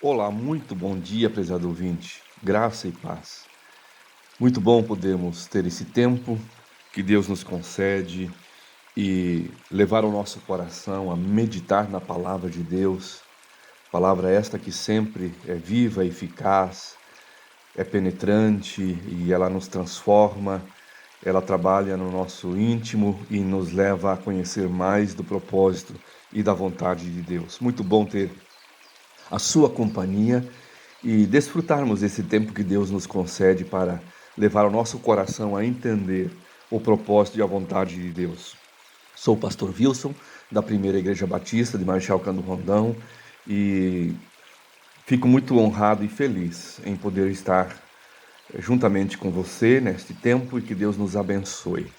Olá, muito bom dia, prezado ouvinte. Graça e paz. Muito bom podermos ter esse tempo que Deus nos concede e levar o nosso coração a meditar na palavra de Deus. Palavra esta que sempre é viva, eficaz, é penetrante e ela nos transforma, ela trabalha no nosso íntimo e nos leva a conhecer mais do propósito e da vontade de Deus. Muito bom ter a sua companhia e desfrutarmos esse tempo que Deus nos concede para levar o nosso coração a entender o propósito e a vontade de Deus. Sou o pastor Wilson, da Primeira Igreja Batista de Marechal Cândido Rondão, e fico muito honrado e feliz em poder estar juntamente com você neste tempo e que Deus nos abençoe.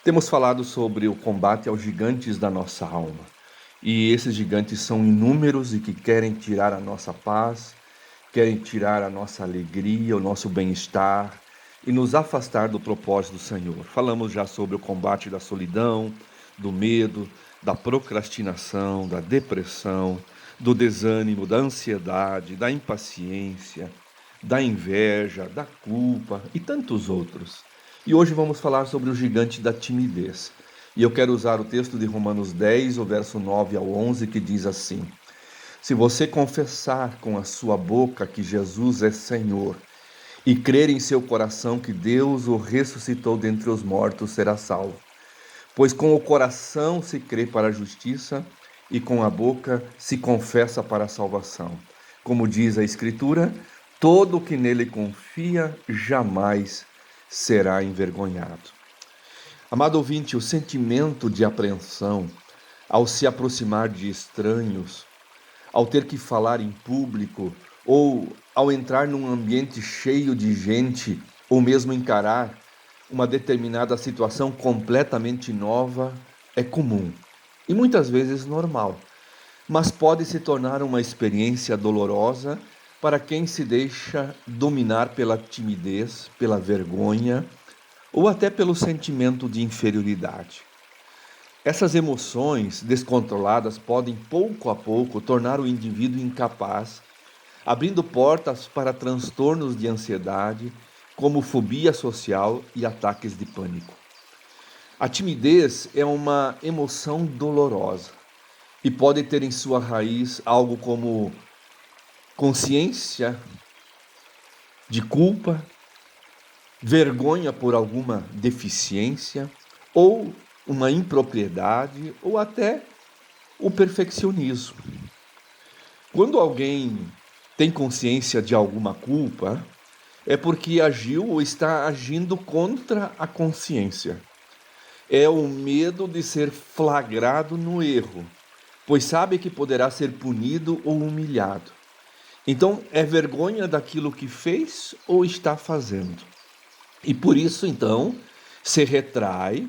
Temos falado sobre o combate aos gigantes da nossa alma. E esses gigantes são inúmeros e que querem tirar a nossa paz, querem tirar a nossa alegria, o nosso bem-estar e nos afastar do propósito do Senhor. Falamos já sobre o combate da solidão, do medo, da procrastinação, da depressão, do desânimo, da ansiedade, da impaciência, da inveja, da culpa e tantos outros. E hoje vamos falar sobre o gigante da timidez. E eu quero usar o texto de Romanos 10, o verso 9 ao 11, que diz assim: Se você confessar com a sua boca que Jesus é Senhor e crer em seu coração que Deus o ressuscitou dentre os mortos, será salvo. Pois com o coração se crê para a justiça e com a boca se confessa para a salvação. Como diz a Escritura, todo o que nele confia jamais será envergonhado. Amado ouvinte, o sentimento de apreensão ao se aproximar de estranhos, ao ter que falar em público ou ao entrar num ambiente cheio de gente ou mesmo encarar uma determinada situação completamente nova é comum e muitas vezes normal, mas pode se tornar uma experiência dolorosa para quem se deixa dominar pela timidez, pela vergonha ou até pelo sentimento de inferioridade. Essas emoções descontroladas podem, pouco a pouco, tornar o indivíduo incapaz, abrindo portas para transtornos de ansiedade, como fobia social e ataques de pânico. A timidez é uma emoção dolorosa e pode ter em sua raiz algo como consciência de culpa, vergonha por alguma deficiência, ou uma impropriedade, ou até o perfeccionismo. Quando alguém tem consciência de alguma culpa, é porque agiu ou está agindo contra a consciência. É o medo de ser flagrado no erro, pois sabe que poderá ser punido ou humilhado. Então, é vergonha daquilo que fez ou está fazendo. E por isso, então, se retrai,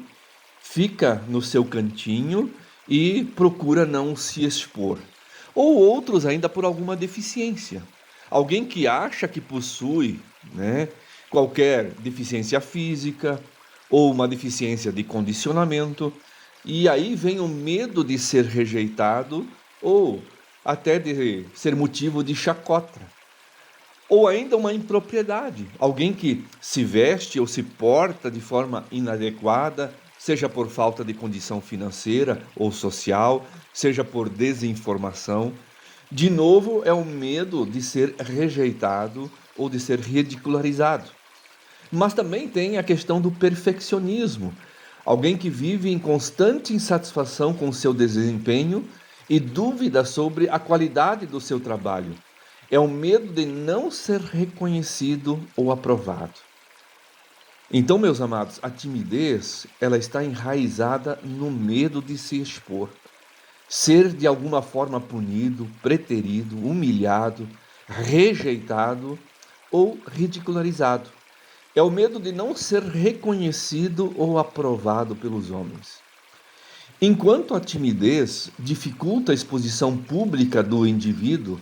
fica no seu cantinho e procura não se expor. Ou outros ainda por alguma deficiência. Alguém que acha que possui, qualquer deficiência física ou uma deficiência de condicionamento, e aí vem o medo de ser rejeitado ou até de ser motivo de chacota. Ou ainda uma impropriedade, alguém que se veste ou se porta de forma inadequada, seja por falta de condição financeira ou social, seja por desinformação. De novo, é o medo de ser rejeitado ou de ser ridicularizado. Mas também tem a questão do perfeccionismo, alguém que vive em constante insatisfação com o seu desempenho e dúvida sobre a qualidade do seu trabalho. É o medo de não ser reconhecido ou aprovado. Então, meus amados, a timidez, ela está enraizada no medo de se expor, ser de alguma forma punido, preterido, humilhado, rejeitado ou ridicularizado. É o medo de não ser reconhecido ou aprovado pelos homens. Enquanto a timidez dificulta a exposição pública do indivíduo,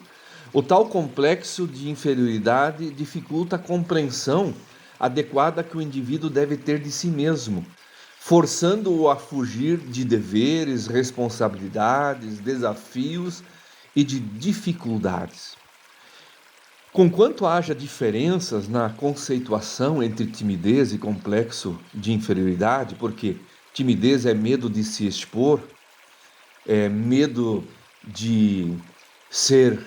o tal complexo de inferioridade dificulta a compreensão adequada que o indivíduo deve ter de si mesmo, forçando-o a fugir de deveres, responsabilidades, desafios e de dificuldades. Conquanto haja diferenças na conceituação entre timidez e complexo de inferioridade, porque timidez é medo de se expor, é medo de ser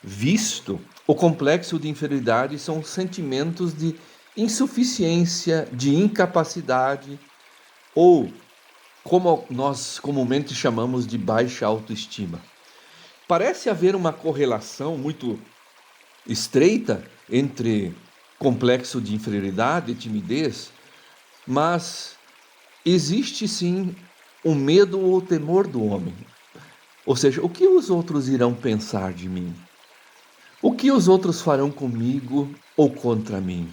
visto, o complexo de inferioridade são sentimentos de insuficiência, de incapacidade, ou como nós comumente chamamos de baixa autoestima. Parece haver uma correlação muito estreita entre complexo de inferioridade e timidez, mas existe sim o medo ou o temor do homem. Ou seja, o que os outros irão pensar de mim? O que os outros farão comigo ou contra mim?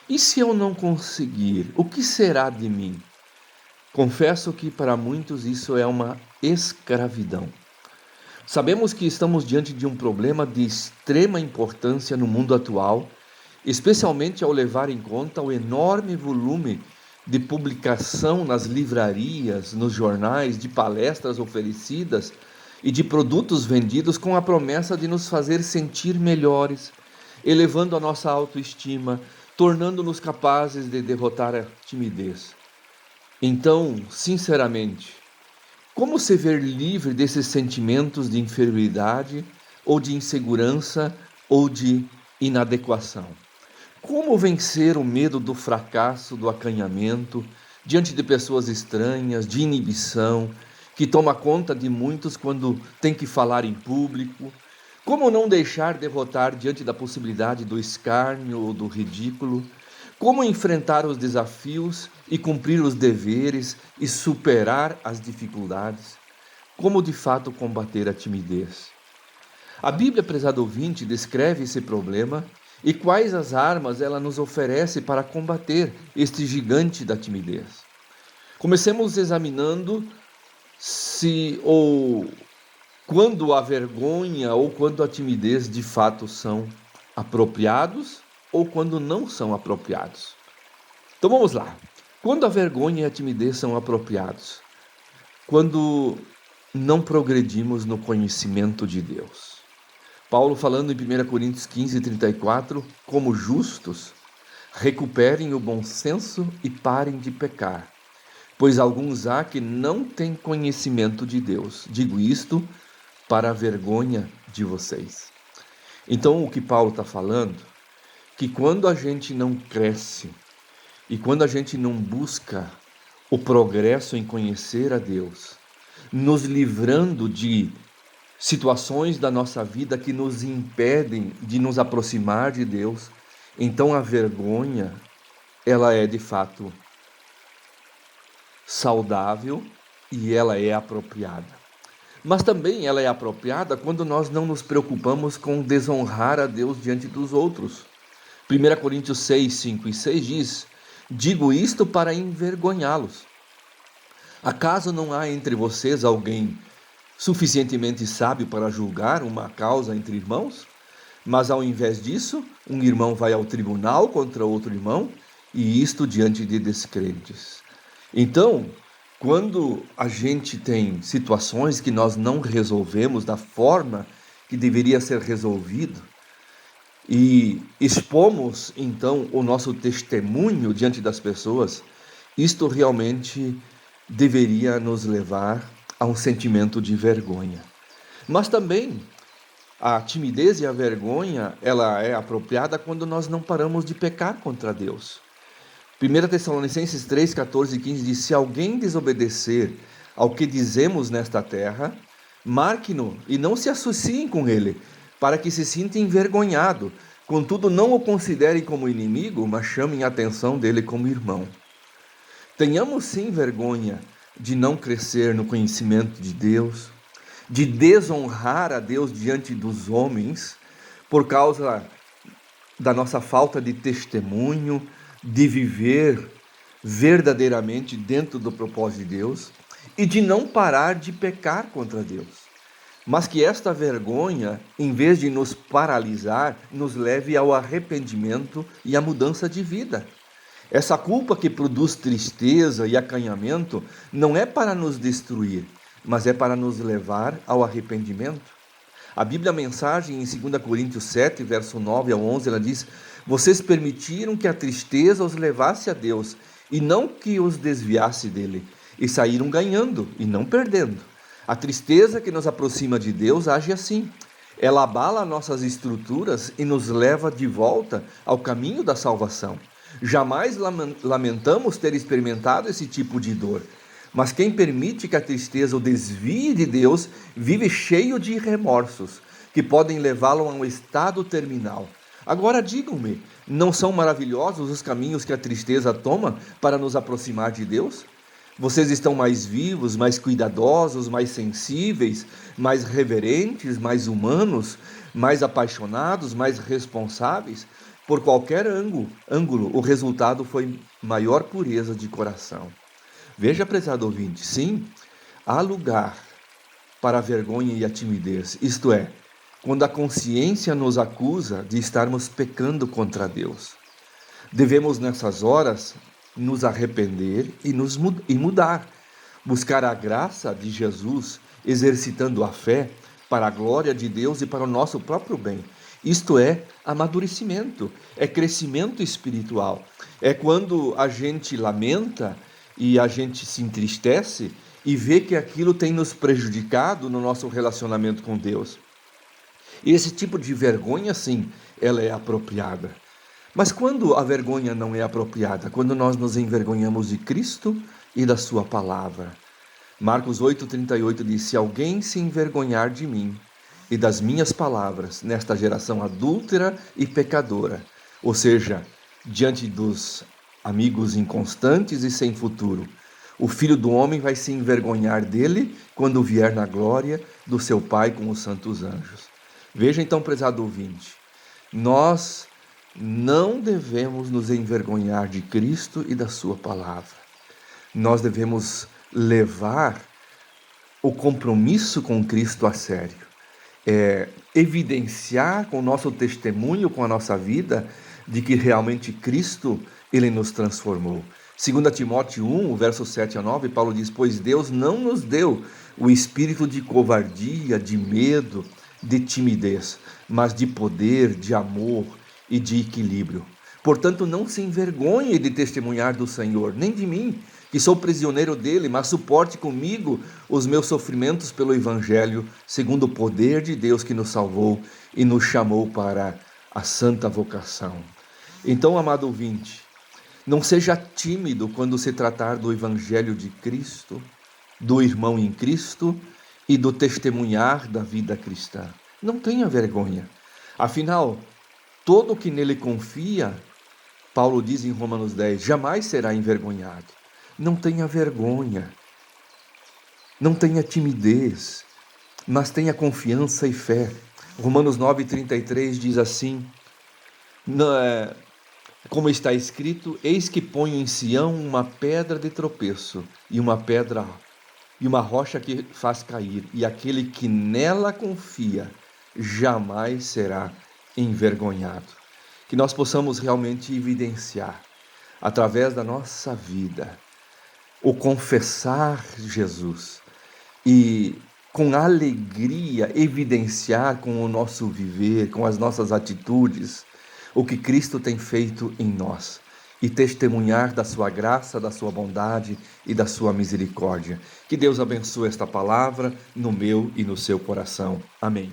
E se eu não conseguir, o que será de mim? Confesso que para muitos isso é uma escravidão. Sabemos que estamos diante de um problema de extrema importância no mundo atual, especialmente ao levar em conta o enorme volume de publicação nas livrarias, nos jornais, de palestras oferecidas e de produtos vendidos com a promessa de nos fazer sentir melhores, elevando a nossa autoestima, tornando-nos capazes de derrotar a timidez. Então, sinceramente, como se ver livre desses sentimentos de inferioridade, ou de insegurança, ou de inadequação? Como vencer o medo do fracasso, do acanhamento, diante de pessoas estranhas, de inibição, que toma conta de muitos quando tem que falar em público? Como não deixar derrotar diante da possibilidade do escárnio ou do ridículo? Como enfrentar os desafios e cumprir os deveres e superar as dificuldades? Como de fato combater a timidez? A Bíblia, prezado ouvinte, descreve esse problema e quais as armas ela nos oferece para combater este gigante da timidez. Comecemos examinando se ou quando a vergonha ou quando a timidez de fato são apropriados ou quando não são apropriados. Então vamos lá. Quando a vergonha e a timidez são apropriados? Quando não progredimos no conhecimento de Deus. Paulo falando em 1 Coríntios 15:34, como justos, recuperem o bom senso e parem de pecar, pois alguns há que não têm conhecimento de Deus. Digo isto para a vergonha de vocês. Então o que Paulo está falando, que quando a gente não cresce e quando a gente não busca o progresso em conhecer a Deus, nos livrando de situações da nossa vida que nos impedem de nos aproximar de Deus, então a vergonha, ela é de fato saudável e ela é apropriada. Mas também ela é apropriada quando nós não nos preocupamos com desonrar a Deus diante dos outros. 1 Coríntios 6, 5 e 6 diz: digo isto para envergonhá-los. Acaso não há entre vocês alguém suficientemente sábio para julgar uma causa entre irmãos? Mas ao invés disso, um irmão vai ao tribunal contra outro irmão, e isto diante de descrentes. Então, quando a gente tem situações que nós não resolvemos da forma que deveria ser resolvido, e expomos então o nosso testemunho diante das pessoas, isto realmente deveria nos levar a um sentimento de vergonha. Mas também a timidez e a vergonha, ela é apropriada quando nós não paramos de pecar contra Deus. 1 Tessalonicenses 3, 14 e 15 diz: se alguém desobedecer ao que dizemos nesta terra, marque-no e não se associem com ele, para que se sinta envergonhado. Contudo, não o considerem como inimigo, mas chamem a atenção dele como irmão. Tenhamos sim vergonha de não crescer no conhecimento de Deus, de desonrar a Deus diante dos homens, por causa da nossa falta de testemunho, de viver verdadeiramente dentro do propósito de Deus, e de não parar de pecar contra Deus. Mas que esta vergonha, em vez de nos paralisar, nos leve ao arrependimento e à mudança de vida. Essa culpa que produz tristeza e acanhamento não é para nos destruir, mas é para nos levar ao arrependimento. A Bíblia, a mensagem em 2 Coríntios 7, verso 9 ao 11, ela diz: vocês permitiram que a tristeza os levasse a Deus, e não que os desviasse dele, e saíram ganhando, e não perdendo. A tristeza que nos aproxima de Deus age assim. Ela abala nossas estruturas e nos leva de volta ao caminho da salvação. Jamais lamentamos ter experimentado esse tipo de dor. Mas quem permite que a tristeza o desvie de Deus, vive cheio de remorsos, que podem levá-lo a um estado terminal. Agora digam-me, não são maravilhosos os caminhos que a tristeza toma para nos aproximar de Deus? Vocês estão mais vivos, mais cuidadosos, mais sensíveis, mais reverentes, mais humanos, mais apaixonados, mais responsáveis? Por qualquer ângulo, o resultado foi maior pureza de coração. Veja, prezado ouvinte, sim, há lugar para a vergonha e a timidez, isto é, quando a consciência nos acusa de estarmos pecando contra Deus. Devemos, nessas horas, nos arrepender e mudar, buscar a graça de Jesus, exercitando a fé para a glória de Deus e para o nosso próprio bem. Isto é amadurecimento, é crescimento espiritual. É quando a gente lamenta e a gente se entristece e vê que aquilo tem nos prejudicado no nosso relacionamento com Deus. E esse tipo de vergonha, sim, ela é apropriada. Mas quando a vergonha não é apropriada? Quando nós nos envergonhamos de Cristo e da sua palavra. Marcos 8,38 diz: se alguém se envergonhar de mim e das minhas palavras nesta geração adúltera e pecadora, ou seja, diante dos amigos inconstantes e sem futuro, o Filho do Homem vai se envergonhar dele quando vier na glória do seu Pai com os santos anjos. Veja então, prezado ouvinte, nós não devemos nos envergonhar de Cristo e da sua palavra. Nós devemos levar o compromisso com Cristo a sério. Evidenciar com o nosso testemunho, com a nossa vida, de que realmente Cristo, Ele nos transformou. 2 Timóteo 1, versos 7 a 9, Paulo diz: pois Deus não nos deu o espírito de covardia, de medo, de timidez, mas de poder, de amor e de equilíbrio. Portanto, não se envergonhe de testemunhar do Senhor, nem de mim, que sou prisioneiro dele, mas suporte comigo os meus sofrimentos pelo Evangelho, segundo o poder de Deus que nos salvou e nos chamou para a santa vocação. Então, amado ouvinte, não seja tímido quando se tratar do Evangelho de Cristo, do irmão em Cristo e do testemunhar da vida cristã. Não tenha vergonha. Afinal, todo que nele confia, Paulo diz em Romanos 10, jamais será envergonhado. Não tenha vergonha, não tenha timidez, mas tenha confiança e fé. Romanos 9,33 diz assim, como está escrito: eis que ponho em Sião uma pedra de tropeço e uma rocha que faz cair, e aquele que nela confia jamais será envergonhado. Que nós possamos realmente evidenciar, através da nossa vida, o confessar Jesus e com alegria evidenciar com o nosso viver, com as nossas atitudes, o que Cristo tem feito em nós e testemunhar da sua graça, da sua bondade e da sua misericórdia. Que Deus abençoe esta palavra no meu e no seu coração. Amém.